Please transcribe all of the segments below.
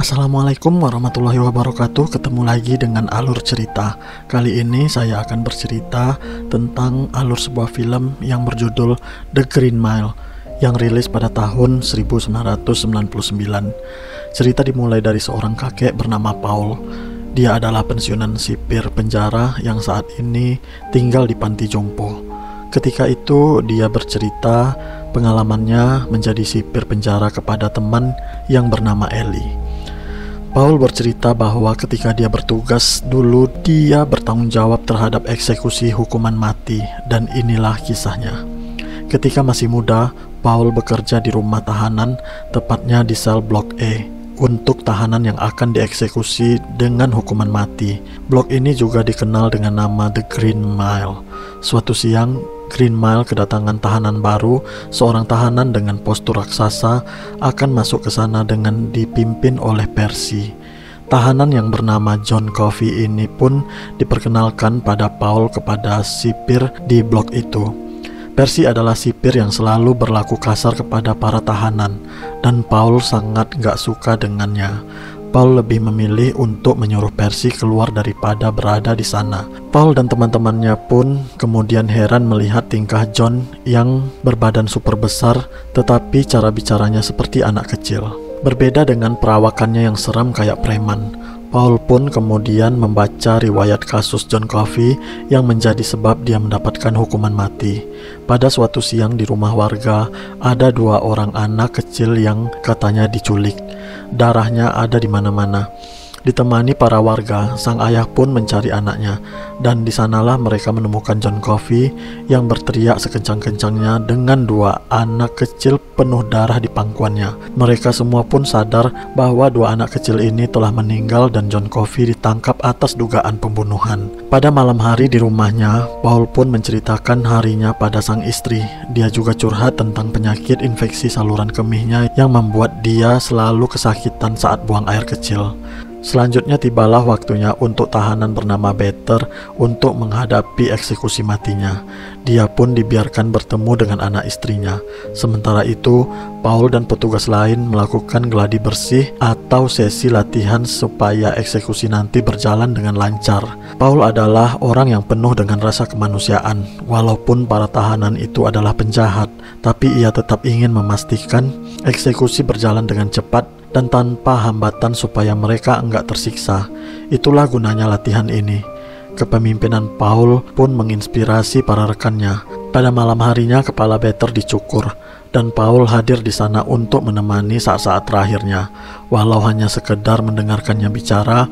Assalamualaikum warahmatullahi wabarakatuh. Ketemu lagi dengan alur cerita. Kali ini saya akan bercerita tentang alur sebuah film yang berjudul The Green Mile yang rilis pada tahun 1999. Cerita dimulai dari seorang kakek bernama Paul. Dia adalah pensiunan sipir penjara yang saat ini tinggal di panti jompo. Ketika itu dia bercerita pengalamannya menjadi sipir penjara kepada teman yang bernama Ellie. Paul bercerita bahwa ketika dia bertugas dulu, dia bertanggung jawab terhadap eksekusi hukuman mati, dan inilah kisahnya. Ketika masih muda, Paul bekerja di rumah tahanan, tepatnya di sel Blok E, untuk tahanan yang akan dieksekusi dengan hukuman mati. Blok ini juga dikenal dengan nama The Green Mile. Suatu siang, Green Mile kedatangan tahanan baru. Seorang tahanan dengan postur raksasa akan masuk ke sana dengan dipimpin oleh Percy. Tahanan yang bernama John Coffey ini pun diperkenalkan pada Paul kepada sipir di blok itu. Percy adalah sipir yang selalu berlaku kasar kepada para tahanan, dan Paul sangat gak suka dengannya. Paul lebih memilih untuk menyuruh Percy keluar daripada berada di sana. Paul dan teman-temannya pun kemudian heran melihat tingkah John yang berbadan super besar, tetapi cara bicaranya seperti anak kecil. Berbeda dengan perawakannya yang seram kayak preman. Paul pun kemudian membaca riwayat kasus John Coffey yang menjadi sebab dia mendapatkan hukuman mati. Pada suatu siang di rumah warga, ada dua orang anak kecil yang katanya diculik. Darahnya ada di mana-mana. Ditemani para warga, sang ayah pun mencari anaknya, dan di sanalah mereka menemukan John Coffey yang berteriak sekencang-kencangnya dengan dua anak kecil penuh darah di pangkuannya. Mereka semua pun sadar bahwa dua anak kecil ini telah meninggal dan John Coffey ditangkap atas dugaan pembunuhan. Pada malam hari di rumahnya, Paul pun menceritakan harinya pada sang istri. Dia juga curhat tentang penyakit infeksi saluran kemihnya yang membuat dia selalu kesakitan saat buang air kecil. Selanjutnya tibalah waktunya untuk tahanan bernama Better untuk menghadapi eksekusi matinya. Dia pun dibiarkan bertemu dengan anak istrinya. Sementara itu, Paul dan petugas lain melakukan gladi bersih atau sesi latihan supaya eksekusi nanti berjalan dengan lancar. Paul adalah orang yang penuh dengan rasa kemanusiaan. Walaupun para tahanan itu adalah penjahat, tapi ia tetap ingin memastikan eksekusi berjalan dengan cepat dan tanpa hambatan supaya mereka enggak tersiksa. Itulah gunanya latihan ini. Kepemimpinan Paul pun menginspirasi para rekannya. Pada malam harinya kepala Better dicukur, dan Paul hadir di sana untuk menemani saat-saat terakhirnya. Walau hanya sekedar mendengarkannya bicara,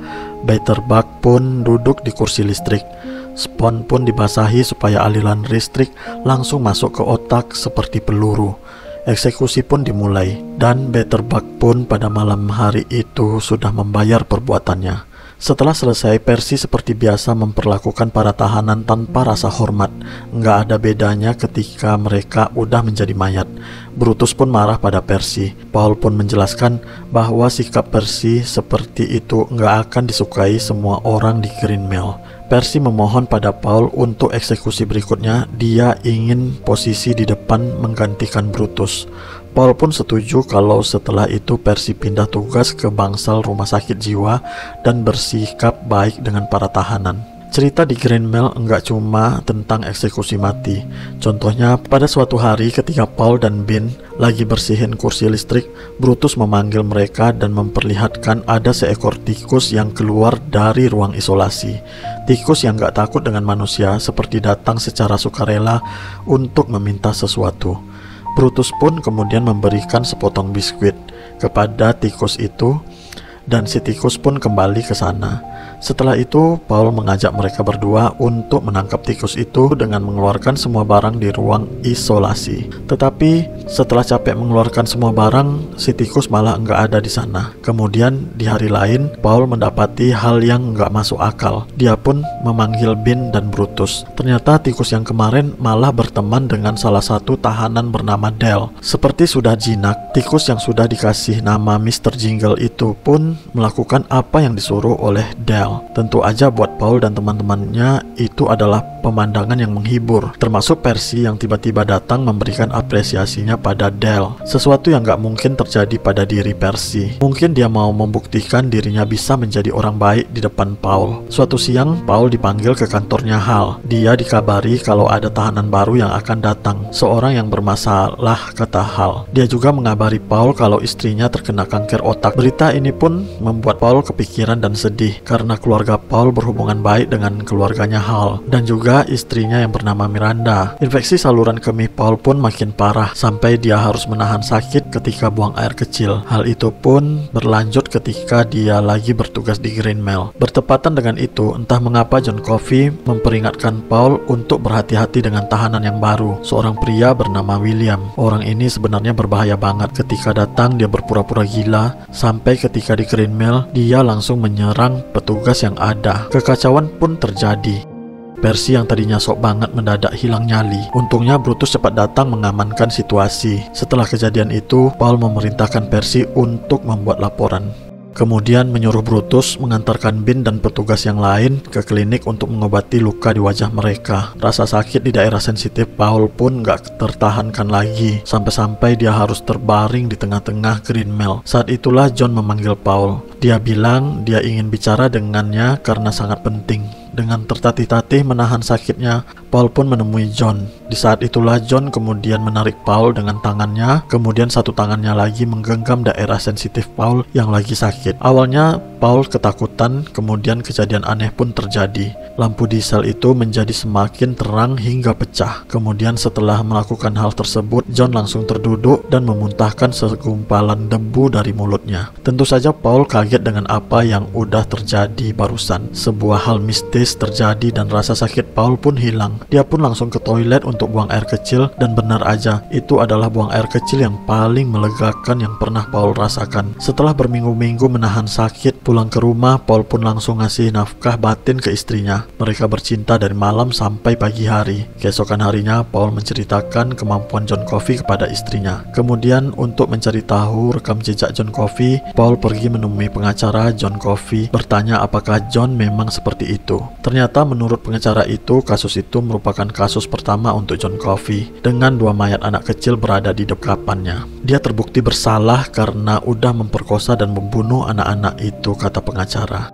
Betterbug pun duduk di kursi listrik. Spons pun dibasahi supaya aliran listrik langsung masuk ke otak seperti peluru. Eksekusi pun dimulai, dan Betterbug pun pada malam hari itu sudah membayar perbuatannya. Setelah selesai, Percy seperti biasa memperlakukan para tahanan tanpa rasa hormat. Nggak ada bedanya ketika mereka udah menjadi mayat. Brutus pun marah pada Percy. Paul pun menjelaskan bahwa sikap Percy seperti itu nggak akan disukai semua orang di Green Mile. Percy memohon pada Paul untuk eksekusi berikutnya. Dia ingin posisi di depan menggantikan Brutus. Paul pun setuju kalau setelah itu Percy pindah tugas ke bangsal rumah sakit jiwa dan bersikap baik dengan para tahanan. Cerita di Green Mile enggak cuma tentang eksekusi mati. Contohnya, pada suatu hari ketika Paul dan Ben lagi bersihin kursi listrik, Brutus memanggil mereka dan memperlihatkan ada seekor tikus yang keluar dari ruang isolasi. Tikus yang gak takut dengan manusia seperti datang secara sukarela untuk meminta sesuatu. Brutus pun kemudian memberikan sepotong biskuit kepada tikus itu, dan si tikus pun kembali ke sana. Setelah itu, Paul mengajak mereka berdua untuk menangkap tikus itu dengan mengeluarkan semua barang di ruang isolasi. Tetapi setelah capek mengeluarkan semua barang, si tikus malah enggak ada di sana. Kemudian di hari lain, Paul mendapati hal yang enggak masuk akal. Dia pun memanggil Ben dan Brutus. Ternyata tikus yang kemarin malah berteman dengan salah satu tahanan bernama Dale. Seperti sudah jinak, tikus yang sudah dikasih nama Mr. Jingle itu pun melakukan apa yang disuruh oleh Dale. Mile. Tentu aja buat Paul dan teman-temannya itu adalah pemandangan yang menghibur, termasuk Percy yang tiba-tiba datang memberikan apresiasinya pada Dale. Sesuatu yang gak mungkin terjadi pada diri Percy. Mungkin dia mau membuktikan dirinya bisa menjadi orang baik di depan Paul. Suatu siang, Paul dipanggil ke kantornya Hal. Dia dikabari kalau ada tahanan baru yang akan datang, seorang yang bermasalah, kata Hal. Dia juga mengabari Paul kalau istrinya terkena kanker otak. Berita ini pun membuat Paul kepikiran dan sedih karena keluarga Paul berhubungan baik dengan keluarganya Hal dan juga istrinya yang bernama Miranda. Infeksi saluran kemih Paul pun makin parah sampai dia harus menahan sakit ketika buang air kecil. Hal itu pun berlanjut ketika dia lagi bertugas di Green Mile. Bertepatan dengan itu, entah mengapa John Coffey memperingatkan Paul untuk berhati-hati dengan tahanan yang baru, seorang pria bernama William. Orang ini sebenarnya berbahaya banget. Ketika datang dia berpura-pura gila, sampai ketika di Green Mile dia langsung menyerang petugas yang ada. Kekacauan pun terjadi. Percy yang tadinya sok banget mendadak hilang nyali. Untungnya Brutus cepat datang mengamankan situasi. Setelah kejadian itu, Paul memerintahkan Percy untuk membuat laporan. Kemudian menyuruh Brutus mengantarkan Bean dan petugas yang lain ke klinik untuk mengobati luka di wajah mereka. Rasa sakit di daerah sensitif Paul pun gak tertahankan lagi, sampai-sampai dia harus terbaring di tengah-tengah Green Mile. Saat itulah John memanggil Paul. Dia bilang dia ingin bicara dengannya karena sangat penting. Dengan tertatih-tatih menahan sakitnya, Paul pun menemui John. Di saat itulah John kemudian menarik Paul dengan tangannya, kemudian satu tangannya lagi menggenggam daerah sensitif Paul yang lagi sakit. Awalnya Paul ketakutan, kemudian kejadian aneh pun terjadi. Lampu di sel itu menjadi semakin terang hingga pecah. Kemudian setelah melakukan hal tersebut, John langsung terduduk dan memuntahkan segumpalan debu dari mulutnya. Tentu saja Paul kaget dengan apa yang udah terjadi barusan. Sebuah hal mistis terjadi dan rasa sakit Paul pun hilang. Dia pun langsung ke toilet untuk buang air kecil, dan benar aja, itu adalah buang air kecil yang paling melegakan yang pernah Paul rasakan. Setelah berminggu-minggu menahan sakit, pulang ke rumah, Paul pun langsung ngasih nafkah batin ke istrinya. Mereka bercinta dari malam sampai pagi hari. Keesokan harinya, Paul menceritakan kemampuan John Coffey kepada istrinya. Kemudian untuk mencari tahu rekam jejak John Coffey, Paul pergi menemui pengacara John Coffey, bertanya apakah John memang seperti itu. Ternyata menurut pengacara itu, kasus itu merupakan kasus pertama untuk John Coffey, dengan 2 mayat anak kecil berada di dekapannya. Dia terbukti bersalah karena udah memperkosa dan membunuh anak-anak itu, kata pengacara.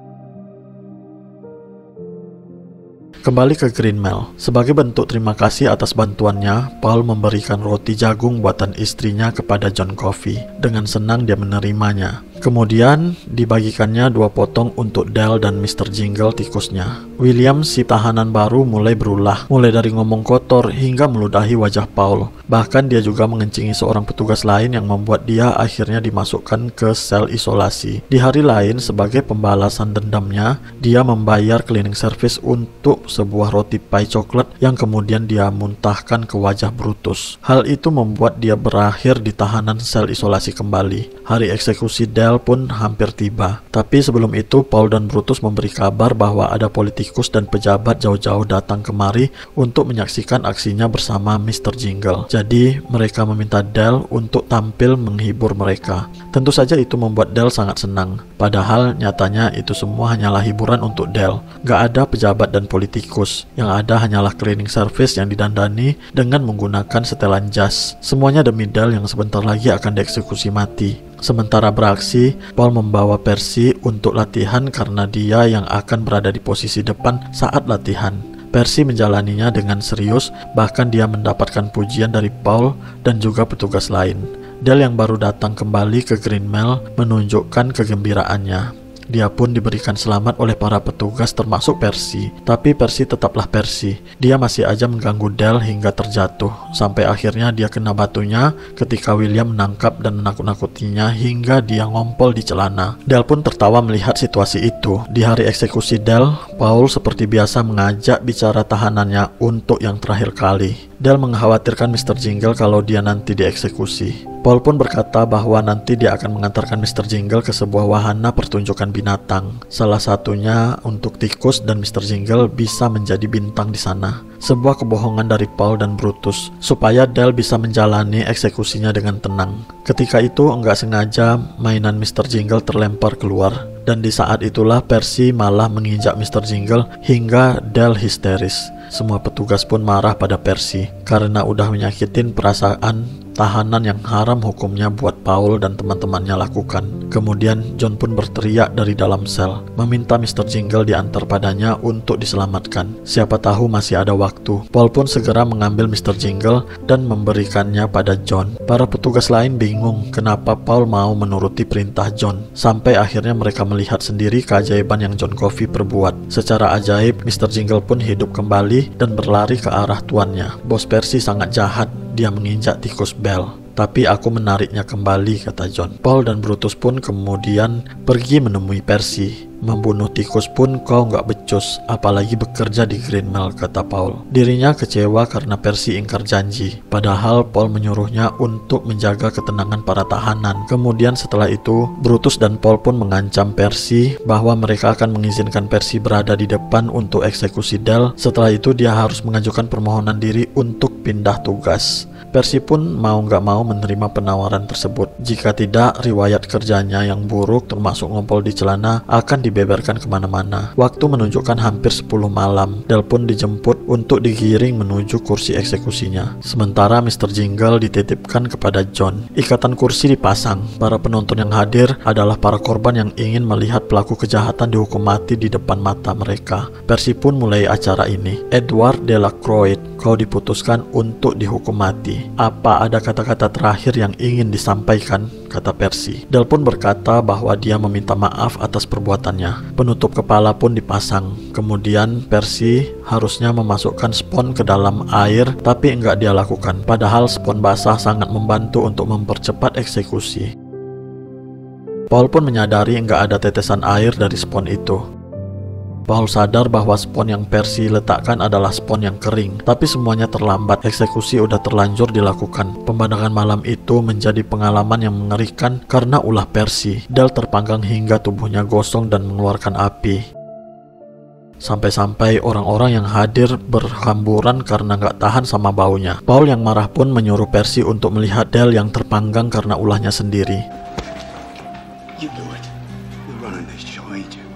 Kembali ke Green Mile. Sebagai bentuk terima kasih atas bantuannya, Paul memberikan roti jagung buatan istrinya kepada John Coffey. Dengan senang dia menerimanya. Kemudian dibagikannya 2 potong untuk Dale dan Mr. Jingle tikusnya. William, si tahanan baru, mulai berulah, mulai dari ngomong kotor hingga meludahi wajah Paul. Bahkan dia juga mengencingi seorang petugas lain yang membuat dia akhirnya dimasukkan ke sel isolasi. Di hari lain, sebagai pembalasan dendamnya, dia membayar cleaning service untuk sebuah roti pie coklat yang kemudian dia muntahkan ke wajah Brutus. Hal itu membuat dia berakhir di tahanan sel isolasi kembali. Hari eksekusi Dale pun hampir tiba. Tapi sebelum itu, Paul dan Brutus memberi kabar bahwa ada politikus dan pejabat jauh-jauh datang kemari untuk menyaksikan aksinya bersama Mr. Jingle. Jadi mereka meminta Dale untuk tampil menghibur mereka. Tentu saja itu membuat Dale sangat senang. Padahal nyatanya itu semua hanyalah hiburan untuk Dale. Gak ada pejabat dan politikus. Yang ada hanyalah cleaning service yang didandani dengan menggunakan setelan jas. Semuanya demi Dale yang sebentar lagi akan dieksekusi mati. Sementara beraksi, Paul membawa Percy untuk latihan karena dia yang akan berada di posisi depan saat latihan. Percy menjalaninya dengan serius, bahkan dia mendapatkan pujian dari Paul dan juga petugas lain. Dale yang baru datang kembali ke Green Mile menunjukkan kegembiraannya. Dia pun diberikan selamat oleh para petugas termasuk Percy. Tapi Percy tetaplah Percy. Dia masih aja mengganggu Dale hingga terjatuh. Sampai akhirnya dia kena batunya ketika William menangkap dan menakut-nakutinya hingga dia ngompol di celana. Dale pun tertawa melihat situasi itu. Di hari eksekusi Dale, Paul seperti biasa mengajak bicara tahanannya untuk yang terakhir kali. Dale mengkhawatirkan Mr. Jingle kalau dia nanti dieksekusi. Paul pun berkata bahwa nanti dia akan mengantarkan Mr. Jingle ke sebuah wahana pertunjukan binatang. Salah satunya untuk tikus dan Mr. Jingle bisa menjadi bintang di sana. Sebuah kebohongan dari Paul dan Brutus supaya Dale bisa menjalani eksekusinya dengan tenang. Ketika itu enggak sengaja mainan Mr. Jingle terlempar keluar. Dan di saat itulah Percy malah menginjak Mr. Jingle hingga Dale histeris. Semua petugas pun marah pada Percy karena udah menyakitin perasaan tahanan yang haram hukumnya buat Paul dan teman-temannya lakukan. Kemudian John pun berteriak dari dalam sel, meminta Mr. Jingle diantar padanya untuk diselamatkan. Siapa tahu masih ada waktu. Paul pun segera mengambil Mr. Jingle dan memberikannya pada John. Para petugas lain bingung kenapa Paul mau menuruti perintah John. Sampai akhirnya mereka melihat sendiri keajaiban yang John Coffey perbuat. Secara ajaib, Mr. Jingle pun hidup kembali dan berlari ke arah tuannya. Bos Percy sangat jahat. Dia menginjak tikus Bell. Tapi aku menariknya kembali, kata John. Paul dan Brutus pun kemudian pergi menemui Percy. Membunuh tikus pun kau nggak becus, apalagi bekerja di Green Mile, kata Paul. Dirinya kecewa karena Percy ingkar janji. Padahal Paul menyuruhnya untuk menjaga ketenangan para tahanan. Kemudian setelah itu, Brutus dan Paul pun mengancam Percy bahwa mereka akan mengizinkan Percy berada di depan untuk eksekusi Dale. Setelah itu dia harus mengajukan permohonan diri untuk pindah tugas. Percy pun mau nggak mau menerima penawaran tersebut. Jika tidak, riwayat kerjanya yang buruk termasuk ngompol di celana akan dibeberkan kemana-mana. Waktu menunjukkan hampir 10 malam. Dale pun dijemput untuk digiring menuju kursi eksekusinya. Sementara Mr. Jingle dititipkan kepada John. Ikatan kursi dipasang. Para penonton yang hadir adalah para korban yang ingin melihat pelaku kejahatan dihukum mati di depan mata mereka. Percy pun mulai acara ini. Edward Delacroix, kau diputuskan untuk dihukum mati. Apa ada kata-kata terakhir yang ingin disampaikan? Kata Percy. Dale pun berkata bahwa dia meminta maaf atas perbuatannya. Penutup kepala pun dipasang. Kemudian Percy harusnya memasukkan spons ke dalam air, tapi enggak dia lakukan. Padahal spons basah sangat membantu untuk mempercepat eksekusi. Paul pun menyadari enggak ada tetesan air dari spons itu. Paul sadar bahwa spons yang Percy letakkan adalah spons yang kering, tapi semuanya terlambat. Eksekusi udah terlanjur dilakukan. Pemandangan malam itu menjadi pengalaman yang mengerikan karena ulah Percy. Dale terpanggang hingga tubuhnya gosong dan mengeluarkan api. Sampai-sampai orang-orang yang hadir berhamburan karena nggak tahan sama baunya. Paul yang marah pun menyuruh Percy untuk melihat Dale yang terpanggang karena ulahnya sendiri. You do it. You're running this show, ain't you?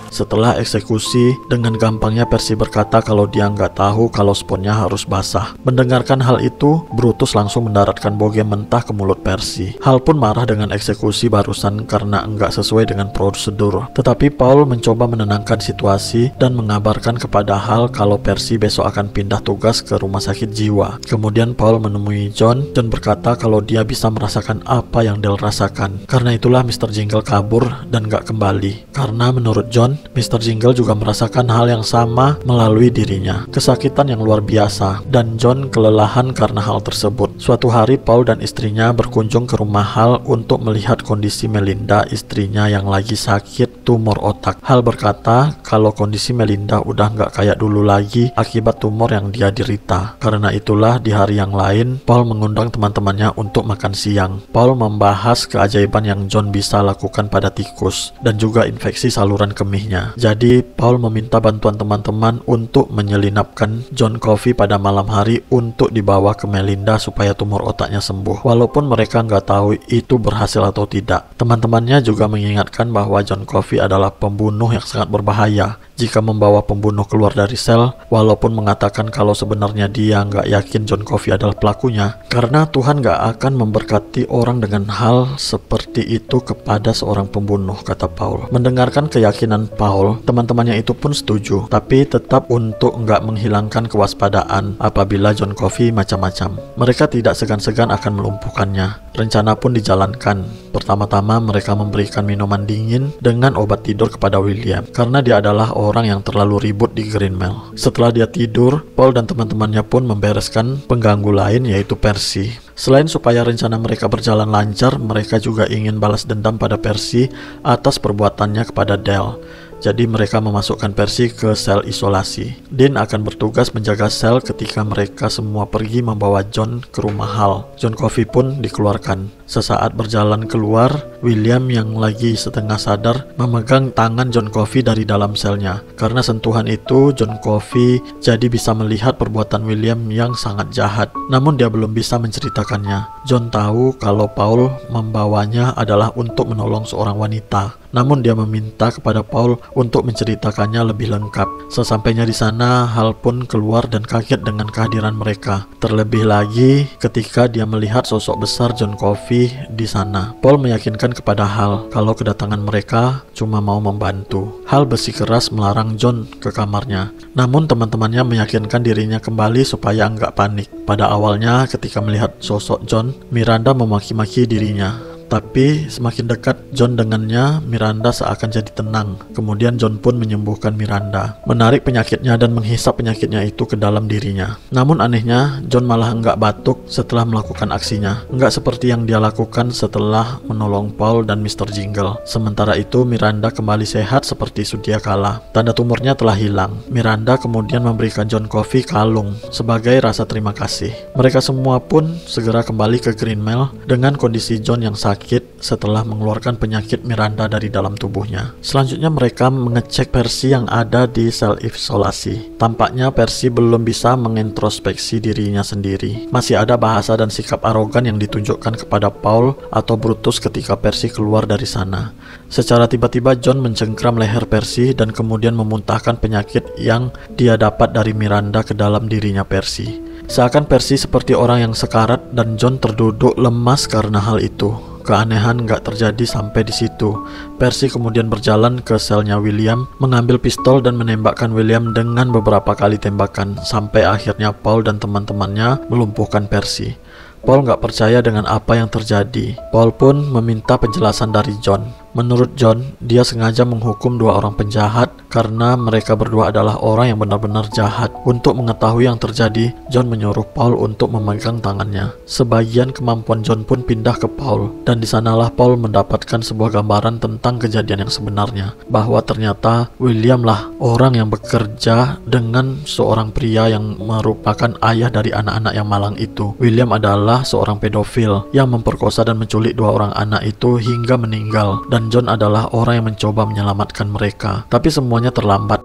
Setelah eksekusi, dengan gampangnya Percy berkata kalau dia nggak tahu kalau sponnya harus basah. Mendengarkan hal itu, Brutus langsung mendaratkan bogey mentah ke mulut Percy. Hal pun marah dengan eksekusi barusan karena nggak sesuai dengan prosedur. Tetapi Paul mencoba menenangkan situasi dan mengabarkan kepada Hal kalau Percy besok akan pindah tugas ke rumah sakit jiwa. Kemudian Paul menemui John dan berkata kalau dia bisa merasakan apa yang Dale rasakan. Karena itulah Mr. Jingle kabur dan nggak kembali. Karena menurut John, Mr. Jingle juga merasakan hal yang sama melalui dirinya. Kesakitan yang luar biasa, dan John kelelahan karena hal tersebut. Suatu hari Paul dan istrinya berkunjung ke rumah Hal untuk melihat kondisi Melinda, istrinya yang lagi sakit tumor otak. Hal berkata kalau kondisi Melinda udah nggak kayak dulu lagi akibat tumor yang dia derita. Karena itulah di hari yang lain, Paul mengundang teman-temannya untuk makan siang. Paul membahas keajaiban yang John bisa lakukan pada tikus, dan juga infeksi saluran kemihnya. Jadi Paul meminta bantuan teman-teman untuk menyelinapkan John Coffey pada malam hari untuk dibawa ke Melinda supaya tumor otaknya sembuh. Walaupun mereka nggak tahu itu berhasil atau tidak. Teman-temannya juga mengingatkan bahwa John Coffey adalah pembunuh yang sangat berbahaya. Jika membawa pembunuh keluar dari sel, walaupun mengatakan kalau sebenarnya dia nggak yakin John Coffey adalah pelakunya, karena Tuhan nggak akan memberkati orang dengan hal seperti itu kepada seorang pembunuh, kata Paul. Mendengarkan keyakinan Paul, teman-temannya itu pun setuju, tapi tetap untuk nggak menghilangkan kewaspadaan apabila John Coffey macam-macam. Mereka tidak segan-segan akan melumpuhkannya. Rencana pun dijalankan. Pertama-tama mereka memberikan minuman dingin dengan obat tidur kepada William, karena dia adalah orang yang terlalu ribut di Green Mile. Setelah dia tidur, Paul dan teman-temannya pun membereskan pengganggu lain, yaitu Percy. Selain supaya rencana mereka berjalan lancar, mereka juga ingin balas dendam pada Percy atas perbuatannya kepada Dale. Jadi mereka memasukkan Percy ke sel isolasi. Dean akan bertugas menjaga sel ketika mereka semua pergi membawa John ke rumah Hal. John Coffey pun dikeluarkan. Sesaat berjalan keluar, William yang lagi setengah sadar memegang tangan John Coffey dari dalam selnya. Karena sentuhan itu, John Coffey jadi bisa melihat perbuatan William yang sangat jahat. Namun dia belum bisa menceritakannya. John tahu kalau Paul membawanya adalah untuk menolong seorang wanita. Namun dia meminta kepada Paul untuk menceritakannya lebih lengkap. Sesampainya di sana, Hal pun keluar dan kaget dengan kehadiran mereka. Terlebih lagi ketika dia melihat sosok besar John Coffey di sana. Paul meyakinkan kepada Hal kalau kedatangan mereka cuma mau membantu. Hal bersikeras melarang John ke kamarnya. Namun teman-temannya meyakinkan dirinya kembali supaya enggak panik. Pada awalnya ketika melihat sosok John, Miranda memaki-maki dirinya. Tapi semakin dekat John dengannya, Miranda seakan jadi tenang. Kemudian John pun menyembuhkan Miranda, menarik penyakitnya dan menghisap penyakitnya itu ke dalam dirinya. Namun anehnya, John malah enggak batuk setelah melakukan aksinya. Enggak seperti yang dia lakukan setelah menolong Paul dan Mr. Jingle. Sementara itu Miranda kembali sehat seperti sedia kala. Tanda tumornya telah hilang. Miranda kemudian memberikan John Coffey kalung sebagai rasa terima kasih. Mereka semua pun segera kembali ke Green Mile dengan kondisi John yang sakit setelah mengeluarkan penyakit Miranda dari dalam tubuhnya. Selanjutnya mereka mengecek Percy yang ada di sel isolasi. Tampaknya Percy belum bisa mengintrospeksi dirinya sendiri. Masih ada bahasa dan sikap arogan yang ditunjukkan kepada Paul atau Brutus ketika Percy keluar dari sana. Secara tiba-tiba John mencengkram leher Percy dan kemudian memuntahkan penyakit yang dia dapat dari Miranda ke dalam dirinya Percy. Seakan Percy seperti orang yang sekarat dan John terduduk lemas karena hal itu. Keanehan nggak terjadi sampai di situ. Percy kemudian berjalan ke selnya William, mengambil pistol dan menembakkan William dengan beberapa kali tembakan, sampai akhirnya Paul dan teman-temannya melumpuhkan Percy. Paul nggak percaya dengan apa yang terjadi. Paul pun meminta penjelasan dari John. Menurut John, dia sengaja menghukum dua orang penjahat karena mereka berdua adalah orang yang benar-benar jahat. Untuk mengetahui yang terjadi, John menyuruh Paul untuk memegang tangannya. Sebagian kemampuan John pun pindah ke Paul, dan di sanalah Paul mendapatkan sebuah gambaran tentang kejadian yang sebenarnya, bahwa ternyata William lah orang yang bekerja dengan seorang pria yang merupakan ayah dari anak-anak yang malang itu. William adalah seorang pedofil yang memperkosa dan menculik dua orang anak itu hingga meninggal, dan John adalah orang yang mencoba menyelamatkan mereka, tapi semuanya terlambat.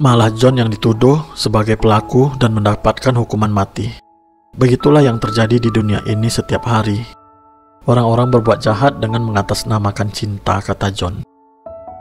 Malah John yang dituduh sebagai pelaku dan mendapatkan hukuman mati. Begitulah yang terjadi di dunia ini setiap hari. Orang-orang berbuat jahat dengan mengatasnamakan cinta, kata John.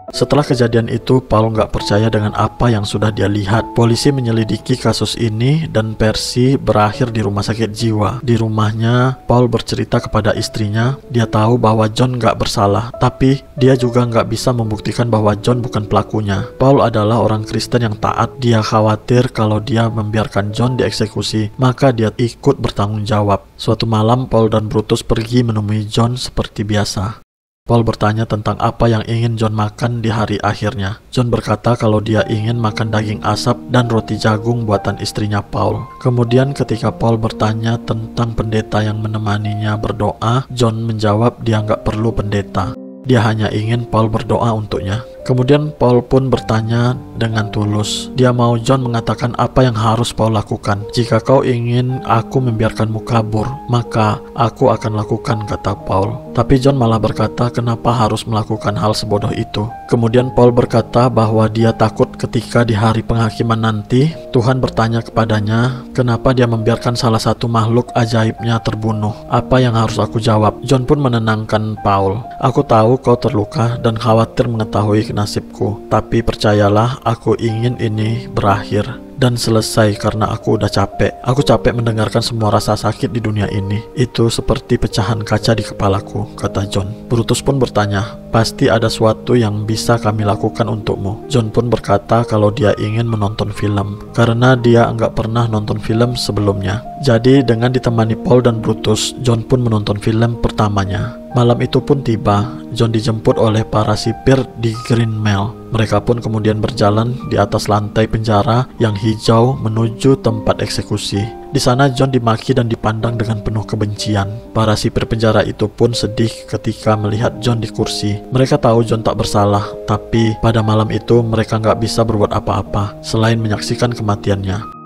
Setelah kejadian itu, Paul nggak percaya dengan apa yang sudah dia lihat. Polisi menyelidiki kasus ini dan Percy berakhir di rumah sakit jiwa. Di rumahnya, Paul bercerita kepada istrinya, dia tahu bahwa John nggak bersalah, tapi dia juga nggak bisa membuktikan bahwa John bukan pelakunya. Paul adalah orang Kristen yang taat. Dia khawatir kalau dia membiarkan John dieksekusi, maka dia ikut bertanggung jawab. Suatu malam, Paul dan Brutus pergi menemui John seperti biasa. Paul bertanya tentang apa yang ingin John makan di hari akhirnya. John berkata kalau dia ingin makan daging asap dan roti jagung buatan istrinya Paul. Kemudian ketika Paul bertanya tentang pendeta yang menemaninya berdoa, John menjawab dia nggak perlu pendeta. Dia hanya ingin Paul berdoa untuknya. Kemudian Paul pun bertanya dengan tulus. Dia mau John mengatakan apa yang harus Paul lakukan. Jika kau ingin aku membiarkanmu kabur, maka aku akan lakukan, kata Paul. Tapi John malah berkata kenapa harus melakukan hal sebodoh itu. Kemudian Paul berkata bahwa dia takut ketika di hari penghakiman nanti Tuhan bertanya kepadanya kenapa dia membiarkan salah satu makhluk ajaibnya terbunuh. Apa yang harus aku jawab? John pun menenangkan Paul. Aku tahu kau terluka dan khawatir mengetahui nasibku, tapi percayalah, aku ingin ini berakhir dan selesai karena aku udah capek. Aku capek mendengarkan semua rasa sakit di dunia ini. Itu seperti pecahan kaca di kepalaku, kata John. Brutus pun bertanya, pasti ada sesuatu yang bisa kami lakukan untukmu. John pun berkata kalau dia ingin menonton film, karena dia nggak pernah nonton film sebelumnya. Jadi dengan ditemani Paul dan Brutus, John pun menonton film pertamanya. Malam itu pun tiba, John dijemput oleh para sipir di Green Mile. Mereka pun kemudian berjalan di atas lantai penjara yang hijau menuju tempat eksekusi. Di sana John dimaki dan dipandang dengan penuh kebencian. Para sipir penjara itu pun sedih ketika melihat John di kursi. Mereka tahu John tak bersalah, tapi pada malam itu mereka nggak bisa berbuat apa-apa selain menyaksikan kematiannya.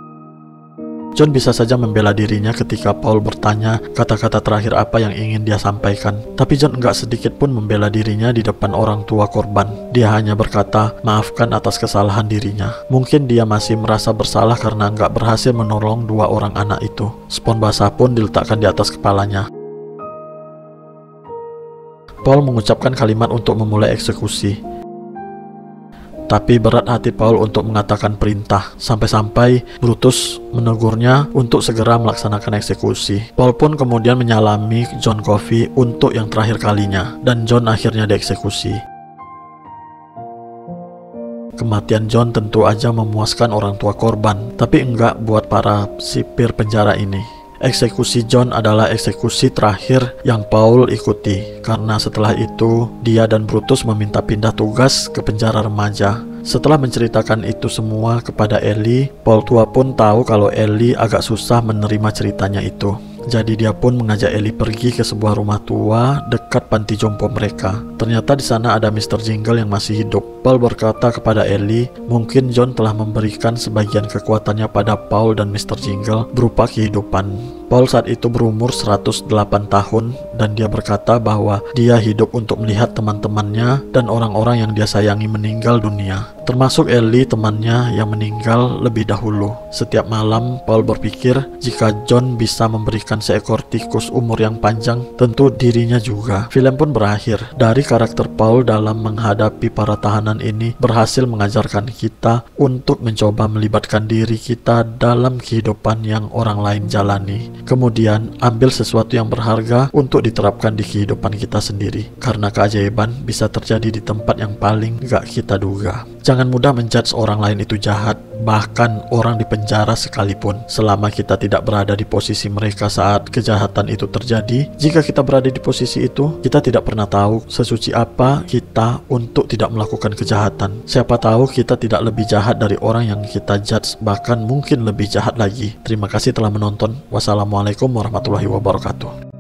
John bisa saja membela dirinya ketika Paul bertanya kata-kata terakhir apa yang ingin dia sampaikan. Tapi John enggak sedikit pun membela dirinya di depan orang tua korban. Dia hanya berkata, maafkan atas kesalahan dirinya. Mungkin dia masih merasa bersalah karena enggak berhasil menolong dua orang anak itu. Spons basah pun diletakkan di atas kepalanya. Paul mengucapkan kalimat untuk memulai eksekusi. Tapi berat hati Paul untuk mengatakan perintah, sampai-sampai Brutus menegurnya untuk segera melaksanakan eksekusi. Paul pun kemudian menyalami John Coffey untuk yang terakhir kalinya, dan John akhirnya dieksekusi. Kematian John tentu aja memuaskan orang tua korban, tapi enggak buat para sipir penjara ini. Eksekusi John adalah eksekusi terakhir yang Paul ikuti, karena setelah itu dia dan Brutus meminta pindah tugas ke penjara remaja. Setelah menceritakan itu semua kepada Ellie, Paul tua pun tahu kalau Ellie agak susah menerima ceritanya itu. Jadi dia pun mengajak Ellie pergi ke sebuah rumah tua dekat panti jompo mereka. Ternyata di sana ada Mr. Jingle yang masih hidup. Paul berkata kepada Ellie, mungkin John telah memberikan sebagian kekuatannya pada Paul dan Mr. Jingle berupa kehidupan. Paul saat itu berumur 108 tahun dan dia berkata bahwa dia hidup untuk melihat teman-temannya dan orang-orang yang dia sayangi meninggal dunia. Termasuk Ellie, temannya yang meninggal lebih dahulu. Setiap malam Paul berpikir jika John bisa memberikan seekor tikus umur yang panjang, tentu dirinya juga. Film pun berakhir. Dari karakter Paul dalam menghadapi para tahanan ini berhasil mengajarkan kita untuk mencoba melibatkan diri kita dalam kehidupan yang orang lain jalani. Kemudian ambil sesuatu yang berharga untuk diterapkan di kehidupan kita sendiri. Karena keajaiban bisa terjadi di tempat yang paling gak kita duga. Jangan mudah menjudge orang lain itu jahat, bahkan orang di penjara sekalipun. Selama kita tidak berada di posisi mereka saat kejahatan itu terjadi, jika kita berada di posisi itu, kita tidak pernah tahu sesuci apa kita untuk tidak melakukan kejahatan. Siapa tahu kita tidak lebih jahat dari orang yang kita judge, bahkan mungkin lebih jahat lagi. Terima kasih telah menonton. Wassalamualaikum warahmatullahi wabarakatuh.